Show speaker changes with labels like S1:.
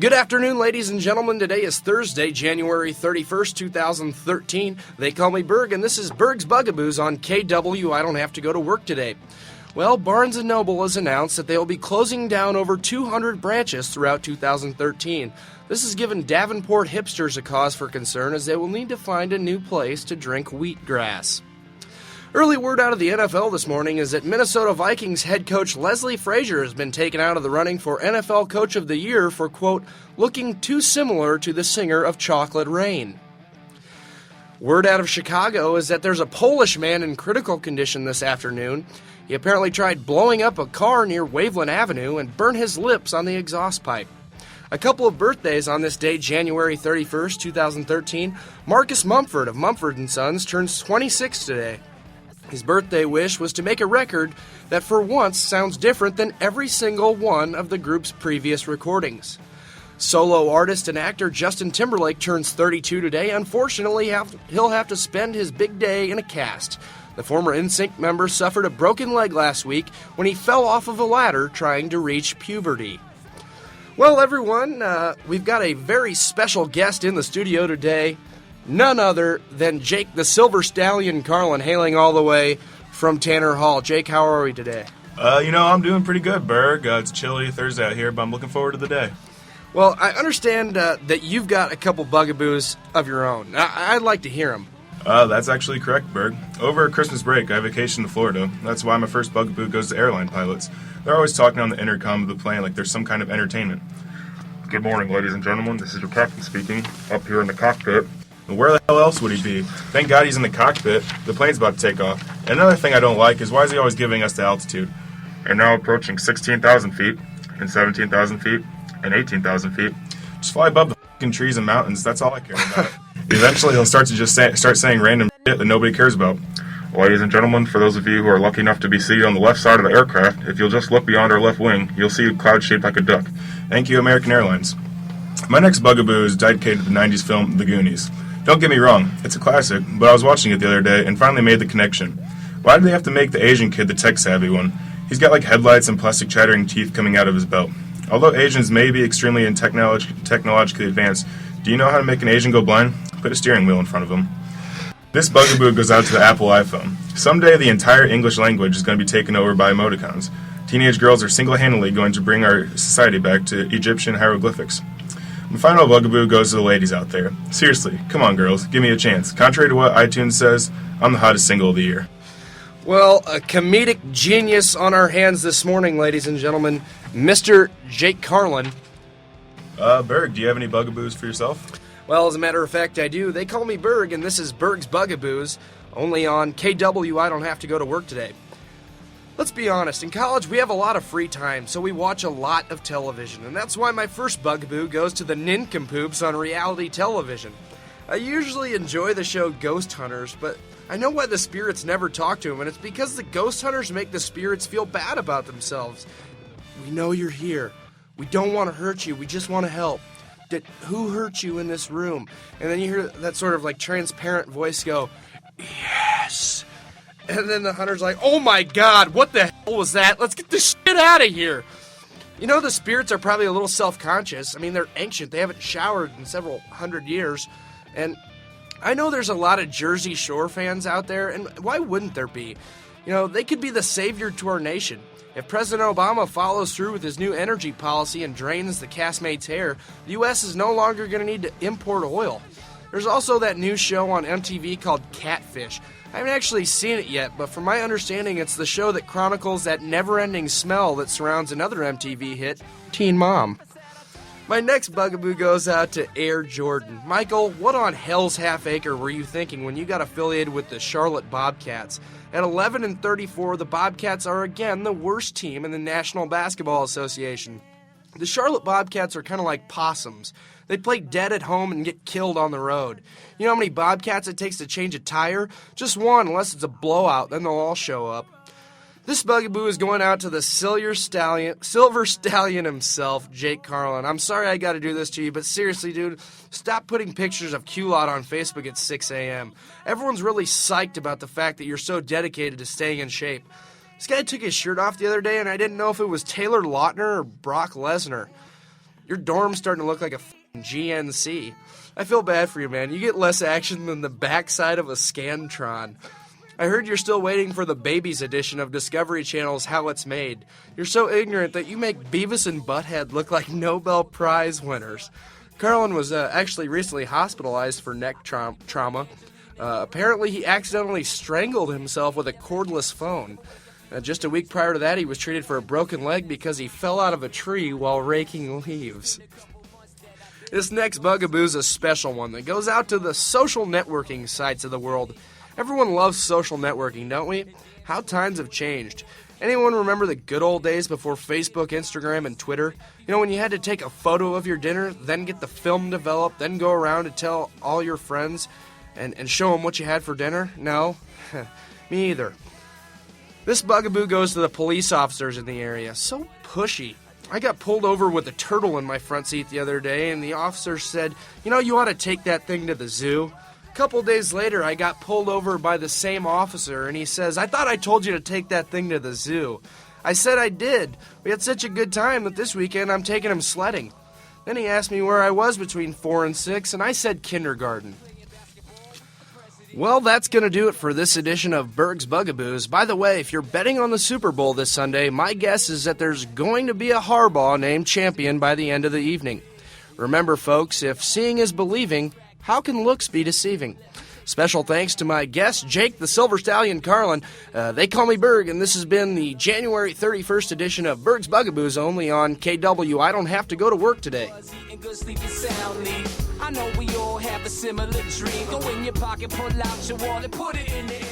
S1: Good afternoon, ladies and gentlemen. Today is Thursday, January 31st, 2013. They call me Burg, and this is Burg's Bugaboos on KW. I don't have to go to work today. Well, Barnes & Noble has announced that they will be closing down over 200 branches throughout 2013. This has given Davenport hipsters a cause for concern, as they will need to find a new place to drink wheatgrass. Early word out of the NFL this morning is that Minnesota Vikings head coach Leslie Frazier has been taken out of the running for NFL Coach of the Year for, quote, looking too similar to the singer of Chocolate Rain. Word out of Chicago is that there's a Polish man in critical condition this afternoon. He apparently tried blowing up a car near Waveland Avenue and burned his lips on the exhaust pipe. A couple of birthdays on this day, January 31st, 2013. Marcus Mumford of Mumford & Sons turns 26 today. His birthday wish was to make a record that for once sounds different than every single one of the group's previous recordings. Solo artist and actor Justin Timberlake turns 32 today. Unfortunately, he'll have to spend his big day in a cast. The former NSYNC member suffered a broken leg last week when he fell off of a ladder trying to reach puberty. Well, everyone, we've got a very special guest in the studio today. None other than Jake the Silver Stallion Carlin, hailing all the way from Tanner Hall. Jake, how are we today?
S2: I'm doing pretty good, Burg. It's chilly Thursday out here, but I'm looking forward to the day.
S1: Well, I understand that you've got a couple bugaboos of your own. I'd like to hear them.
S2: That's actually correct, Burg. Over Christmas break, I vacationed to Florida. That's why my first bugaboo goes to airline pilots. They're always talking on the intercom of the plane like there's some kind of entertainment. Good morning, ladies and gentlemen. This is your captain speaking, up here in the cockpit. And where the hell else would he be? Thank God he's in the cockpit. The plane's about to take off. And another thing I don't like is why is he always giving us the altitude? And now approaching 16,000 feet, and 17,000 feet, and 18,000 feet. Just fly above the fucking trees and mountains. That's all I care about. Eventually he'll start to just start saying random shit that nobody cares about. Ladies and gentlemen, for those of you who are lucky enough to be seated on the left side of the aircraft, if you'll just look beyond our left wing, you'll see a cloud shaped like a duck. Thank you, American Airlines. My next bugaboo is dedicated to the 90s film The Goonies. Don't get me wrong, it's a classic, but I was watching it the other day and finally made the connection. Why did they have to make the Asian kid the tech-savvy one? He's got like headlights and plastic chattering teeth coming out of his belt. Although Asians may be extremely technologically advanced, do you know how to make an Asian go blind? Put a steering wheel in front of him. This bugaboo goes out to the Apple iPhone. Someday the entire English language is going to be taken over by emoticons. Teenage girls are single-handedly going to bring our society back to Egyptian hieroglyphics. My final bugaboo goes to the ladies out there. Seriously, come on girls, give me a chance. Contrary to what iTunes says, I'm the hottest single of the year.
S1: Well, a comedic genius on our hands this morning, ladies and gentlemen, Mr. Jake Carlin.
S2: Berg, do you have any bugaboos for yourself?
S1: Well, as a matter of fact, I do. They call me Burg, and this is Burg's Bugaboos. Only on KW, I don't have to go to work today. Let's be honest, in college we have a lot of free time, so we watch a lot of television, and that's why my first bugaboo goes to the nincompoops on reality television. I usually enjoy the show Ghost Hunters, but I know why the spirits never talk to them, and it's because the ghost hunters make the spirits feel bad about themselves. We know you're here. We don't want to hurt you, we just want to help. Who hurt you in this room? And then you hear that sort of like transparent voice go, yes. And then the hunter's like, oh my God, what the hell was that? Let's get this shit out of here. You know, the spirits are probably a little self-conscious. I mean, they're ancient. They haven't showered in several hundred years. And I know there's a lot of Jersey Shore fans out there, and why wouldn't there be? You know, they could be the savior to our nation. If President Obama follows through with his new energy policy and drains the castmates' hair, the U.S. is no longer going to need to import oil. There's also that new show on MTV called Catfish. I haven't actually seen it yet, but from my understanding, it's the show that chronicles that never-ending smell that surrounds another MTV hit, Teen Mom. My next bugaboo goes out to Air Jordan. Michael, what on hell's half acre were you thinking when you got affiliated with the Charlotte Bobcats? At 11-34, the Bobcats are again the worst team in the National Basketball Association. The Charlotte Bobcats are kind of like possums. They play dead at home and get killed on the road. You know how many Bobcats it takes to change a tire? Just one, unless it's a blowout, then they'll all show up. This bugaboo is going out to the Silver Stallion himself, Jake Carlin. I'm sorry I got to do this to you, but seriously, dude, stop putting pictures of Q-Lot on Facebook at 6 a.m. Everyone's really psyched about the fact that you're so dedicated to staying in shape. This guy took his shirt off the other day, and I didn't know if it was Taylor Lautner or Brock Lesnar. Your dorm's starting to look like a GNC. I feel bad for you, man. You get less action than the backside of a Scantron. I heard you're still waiting for the babies edition of Discovery Channel's How It's Made. You're so ignorant that you make Beavis and Butthead look like Nobel Prize winners. Carlin was actually recently hospitalized for neck trauma. Apparently, he accidentally strangled himself with a cordless phone. Just a week prior to that, he was treated for a broken leg because he fell out of a tree while raking leaves. This next Bugaboo is a special one that goes out to the social networking sites of the world. Everyone loves social networking, don't we? How times have changed. Anyone remember the good old days before Facebook, Instagram, and Twitter? You know, when you had to take a photo of your dinner, then get the film developed, then go around and tell all your friends and show them what you had for dinner? No? Me either. This Bugaboo goes to the police officers in the area. So pushy. I got pulled over with a turtle in my front seat the other day, and the officer said, you know, you ought to take that thing to the zoo. A couple days later, I got pulled over by the same officer, and he says, I thought I told you to take that thing to the zoo. I said I did. We had such a good time that this weekend I'm taking him sledding. Then he asked me where I was between 4 and 6, and I said kindergarten. Well, that's going to do it for this edition of Burg's Bugaboos. By the way, if you're betting on the Super Bowl this Sunday, my guess is that there's going to be a Harbaugh named champion by the end of the evening. Remember, folks, if seeing is believing, how can looks be deceiving? Special thanks to my guest, Jake the Silver Stallion Carlin. They call me Burg, and this has been the January 31st edition of Burg's Bugaboos, only on KW. I don't have to go to work today.
S3: I know we all have a similar dream. Go in your pocket, pull out your wallet, put it in the